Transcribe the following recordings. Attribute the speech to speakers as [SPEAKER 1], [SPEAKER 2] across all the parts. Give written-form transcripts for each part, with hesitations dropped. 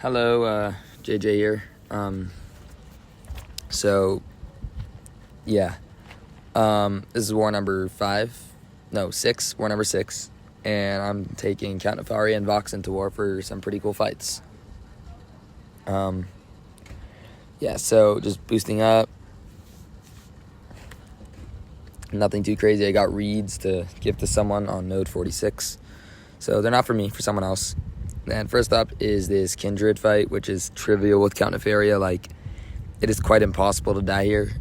[SPEAKER 1] Hello, JJ here. So, yeah. This is war number 6, war number 6. And I'm taking Count Nefari and Vox into war for some pretty cool fights. Yeah, so just boosting up. Nothing too crazy. I got reeds to give to someone on node 46. So they're not for me, for someone else. And first up is this Kindred fight, which is trivial with Count Nefaria. Like, it is quite impossible to die here.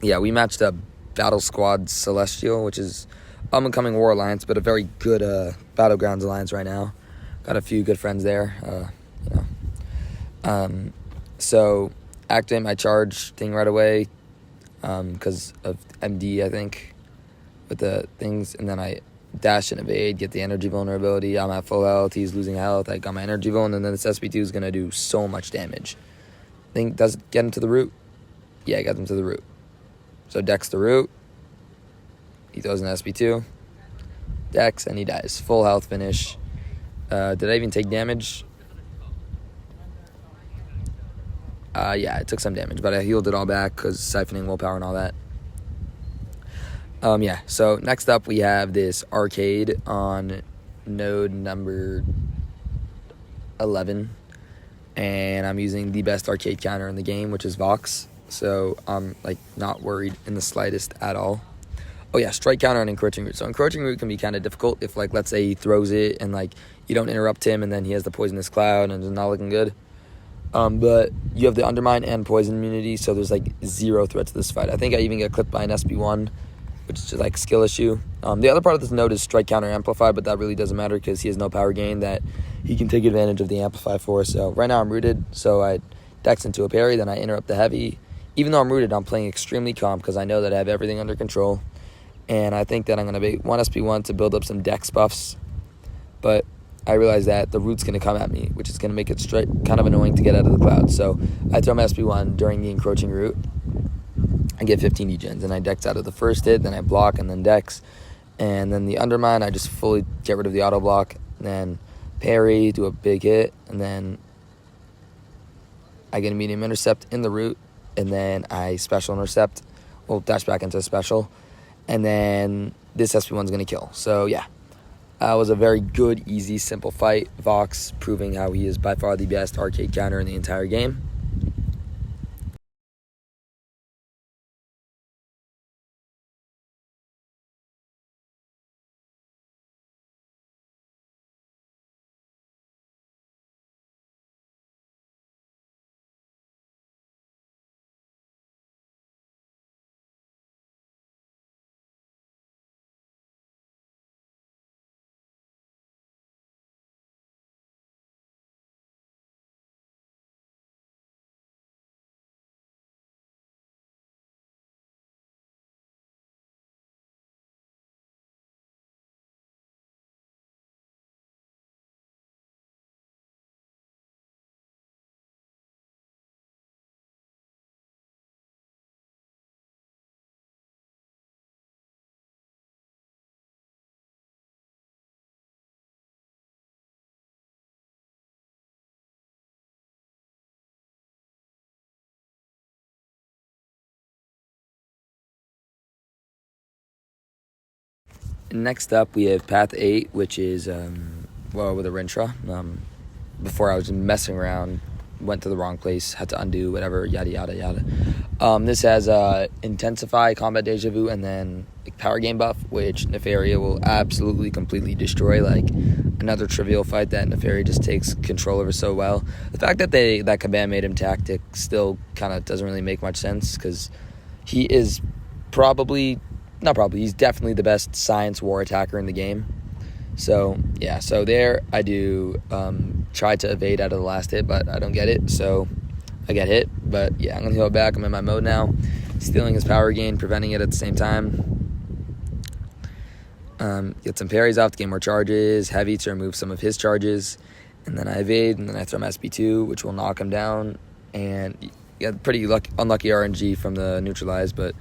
[SPEAKER 1] Yeah, we matched up Battle Squad Celestial, which is up-and-coming War Alliance, but a very good Battlegrounds Alliance right now. Got a few good friends there, So, activate my charge thing right away because of MD, I think, with the things. And then I dash and evade, get the energy vulnerability. I'm at full health. He's losing health. I got my energy vuln, and then this SP2 is going to do so much damage. I think, does it get him to the root? Yeah, I got him to the root. So Dex the root. He throws an SP2. Dex, and he dies. Full health finish. Did I even take damage? Yeah, I took some damage, but I healed it all back because siphoning willpower and all that. Yeah, so next up we have this arcade on node number 11. And I'm using the best arcade counter in the game, which is Vox. So I'm not worried in the slightest at all. Oh yeah, strike counter and encroaching root. So encroaching root can be kind of difficult if let's say he throws it and you don't interrupt him and then he has the poisonous cloud and it's not looking good. But you have the undermine and poison immunity, so there's 0 threat to this fight. I think I even get clipped by an SP1, which is just skill issue. The other part of this node is strike counter amplify, but that really doesn't matter because he has no power gain that he can take advantage of the amplify for. So right now I'm rooted, so I dex into a parry, then I interrupt the heavy. Even though I'm rooted, I'm playing extremely calm because I know that I have everything under control. And I think that I'm going to be 1 SP1 to build up some dex buffs. But I realize that the root's going to come at me, which is going to make it kind of annoying to get out of the cloud. So I throw my SP1 during the encroaching root. I get 15 degens, and I dex out of the first hit, then I block, and then dex. And then the undermine, I just fully get rid of the auto block, and then parry, do a big hit, and then I get a medium intercept in the root, and then I special intercept, dash back into special, and then this SP1 is going to kill. So yeah, it was a very good, easy, simple fight. Vox proving how he is by far the best arcade counter in the entire game. Next up, we have Path 8, which is, with a Rintra. Before I was messing around, went to the wrong place, had to undo, whatever, yada, yada, yada. This has Intensify, Combat Deja Vu, and then Power Game buff, which Nefaria will absolutely, completely destroy. Another trivial fight that Nefaria just takes control over so well. The fact that that Kabam made him tactic still kind of doesn't really make much sense, because he is he's definitely the best science war attacker in the game. So, yeah, so there I do try to evade out of the last hit, but I don't get it, so I get hit. But, yeah, I'm going to heal it back. I'm in my mode now. Stealing his power gain, preventing it at the same time. Get some parries off to gain more charges. Heavy to remove some of his charges. And then I evade, and then I throw my SP2, which will knock him down. And pretty unlucky RNG from the neutralize, but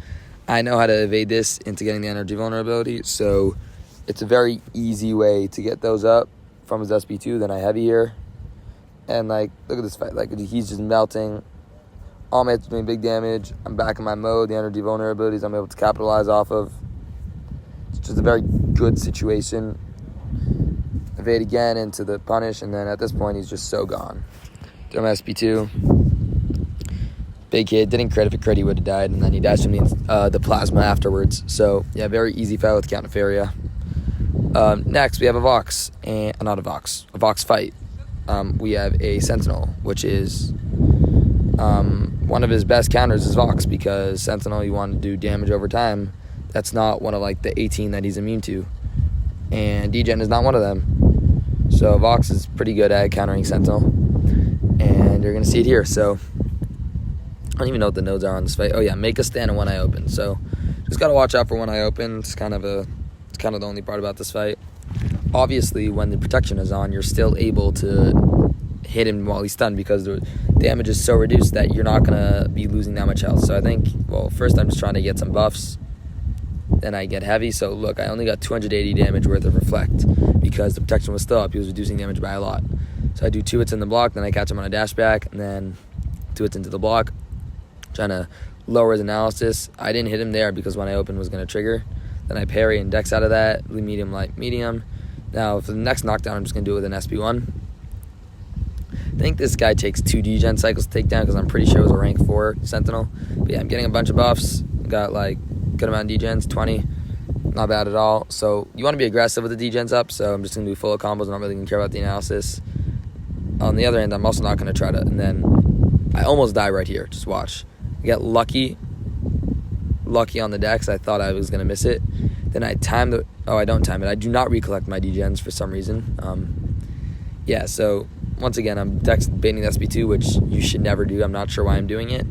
[SPEAKER 1] I know how to evade this into getting the energy vulnerability, so it's a very easy way to get those up. from his SB2, then I heavy here. And, like, look at this fight. Like, he's just melting. All my hits are doing big damage. I'm back in my mode. The energy vulnerabilities I'm able to capitalize off of. It's just a very good situation. Evade again into the punish, and then at this point, he's just so gone. Throw my SB2. Big hit. Didn't crit. If it crit, he would have died, and then he dies from the plasma afterwards. So, yeah, very easy fight with Count Nefaria. Next, we have a Vox. And not a Vox. A Vox fight. We have a Sentinel, which is one of his best counters is Vox, because Sentinel, you want to do damage over time. That's not one of, like, the 18 that he's immune to. And Degen is not one of them. So Vox is pretty good at countering Sentinel. And you're going to see it here. So I don't even know what the nodes are on this fight. Oh, yeah, make a stand and one eye open. So just got to watch out for one eye open. It's kind of the only part about this fight. Obviously, when the protection is on, you're still able to hit him while he's stunned, because the damage is so reduced that you're not going to be losing that much health. So I think, well, first I'm just trying to get some buffs. Then I get heavy. So look, I only got 280 damage worth of reflect because the protection was still up. He was reducing damage by a lot. So I do 2 hits in the block, then I catch him on a dash back, and then 2 hits into the block, trying to lower his analysis. I didn't hit him there because when I opened was going to trigger. Then I parry and dex out of that, medium, light, medium. Now for the next knockdown, I'm just going to do it with an SB1. I think this guy takes 2 degen cycles to take down, because I'm pretty sure it was a rank 4 Sentinel. But yeah, I'm getting a bunch of buffs. Got like good amount of degens, 20. Not bad at all. So you want to be aggressive with the degens up, so I'm just going to do full combos. I'm not really going to care about the analysis. On the other end, I'm also not going to try to, and then I almost die right here. Just watch. I get lucky on the dex. I thought I was going to miss it. Then I time the, I don't time it. I do not recollect my degens for some reason. Yeah, so once again, I'm dex baiting the SB2, which you should never do. I'm not sure why I'm doing it.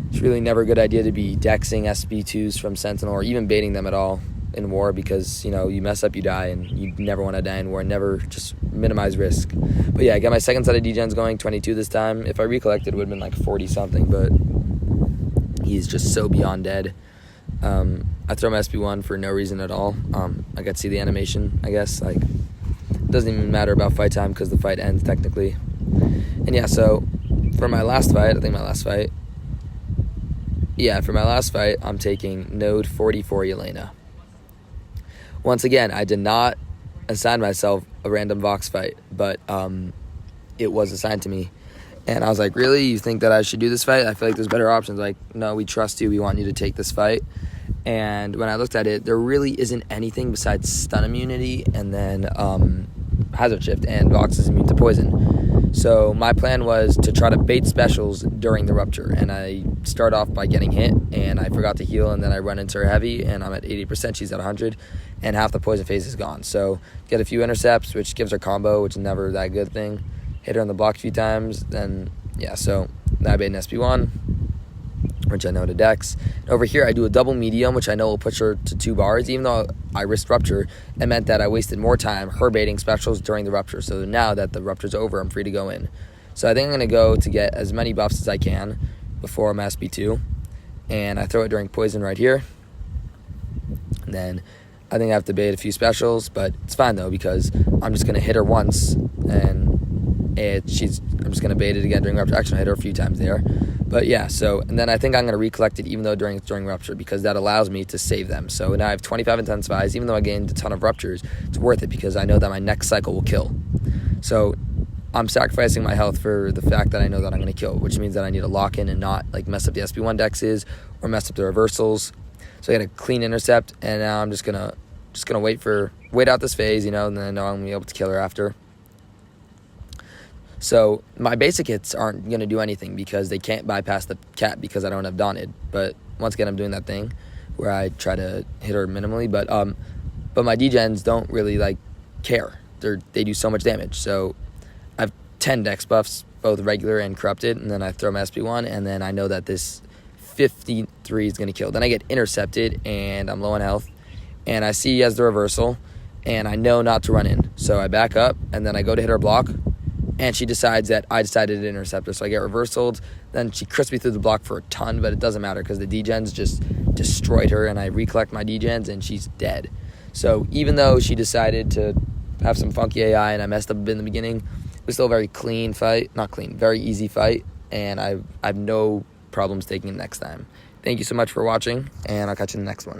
[SPEAKER 1] It's really never a good idea to be dexing SB2s from Sentinel, or even baiting them at all in war, because, you know, you mess up, you die, and you never want to die in war. Never, just minimize risk. But yeah, I got my second set of degens going, 22 this time. If I recollected, it would have been like 40 something, but he's just so beyond dead. I throw my SB1 for no reason at all. I got to see the animation, I guess. Like, it doesn't even matter about fight time because the fight ends technically. And yeah, so for my last fight, I'm taking node 44 Yelena. Once again, I did not assign myself a random Vox fight, but it was assigned to me. And I was like, really? You think that I should do this fight? I feel like there's better options. Like, no, we trust you. We want you to take this fight. And when I looked at it, there really isn't anything besides stun immunity and then hazard shift, and Vox is immune to poison. So my plan was to try to bait specials during the rupture, and I start off by getting hit, and I forgot to heal, and then I run into her heavy, and I'm at 80%, she's at 100, and half the poison phase is gone. So get a few intercepts, which gives her combo, which is never that good thing. Hit her on the block a few times, then yeah, so now I bait an SB1, which I know to dex. Over here, I do a double medium, which I know will push her to 2 bars. Even though I risked rupture, it meant that I wasted more time her baiting specials during the rupture. So now that the rupture's over, I'm free to go in. So I think I'm going to go to get as many buffs as I can before my SB2. And I throw it during poison right here. And then I think I have to bait a few specials, but it's fine though, because I'm just going to hit her once, and I'm just going to bait it again during rupture. Actually, I hit her a few times there. But yeah, so, and then I think I'm going to recollect it even though during rupture, because that allows me to save them. So now I have 25 intensifies. Even though I gained a ton of ruptures, it's worth it because I know that my next cycle will kill. So I'm sacrificing my health for the fact that I know that I'm going to kill, which means that I need to lock in and not like mess up the SB1 dexes or mess up the reversals. So I got a clean intercept, and now I'm just gonna wait out this phase, you know, and then I know I'm gonna be able to kill her after. So my basic hits aren't going to do anything because they can't bypass the cat because I don't have Daunted. But once again, I'm doing that thing where I try to hit her minimally. But my degens don't really like care. They do so much damage. So I have 10 dex buffs, both regular and corrupted. And then I throw my SB1, and then I know that this 53 is going to kill. Then I get intercepted, and I'm low on health. And I see he has the reversal, and I know not to run in. So I back up, and then I go to hit her block. And she decides that I decided to intercept her. So I get reversaled. Then she crits me through the block for a ton, but it doesn't matter because the degens just destroyed her, and I recollect my degens, and she's dead. So even though she decided to have some funky AI, and I messed up a bit in the beginning. It was still a very clean fight. Not clean, very easy fight, and I have no problems taking it next time. Thank you so much for watching, and I'll catch you in the next one.